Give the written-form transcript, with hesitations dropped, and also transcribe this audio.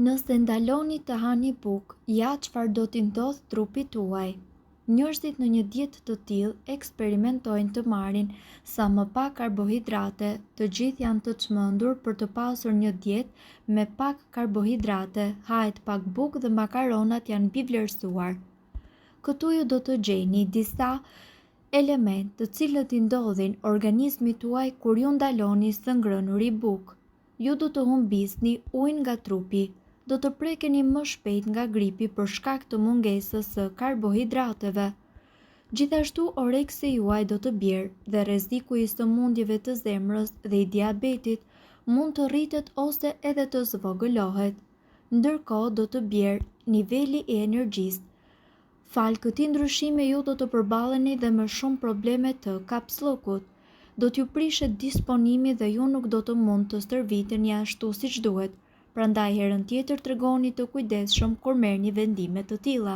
Nëse ndaloni të hani bukë, ja çfarë do t'i ndodh trupit tuaj. Njerëzit në një dietë të tillë eksperimentojnë të marrin sa më pak karbohidrate, të gjithë janë të çmendur për të pasur një dietë me pak karbohidrate, hahet pak bukë dhe makaronat janë mbivlerësuar. Këtu ju do të gjeni disa elementë të cilët i ndodhin organizmit tuaj kur ju ndaloni së ngrënuri bukë. Ju do të humbisni ujin nga trupi, do të prekeni më shpejt nga gripi për shkak të mungesës së karbohidrateve. Gjithashtu oreksi juaj do të bjerë dhe rreziku i sëmundjeve të zemrës dhe i diabetit mund të rritet ose edhe të zvogëlohet. Ndërkohë do të bjerë niveli i energjisë. Fal këtij ndryshimi ju do të përballeni dhe me shumë probleme të kapsllokut. Do t'ju prishet disponimi dhe ju nuk do të mund të stërviteni ashtu siç duhet. Prandaj herën tjetër tregoni të kujdesshëm kur merrni vendime të tilla.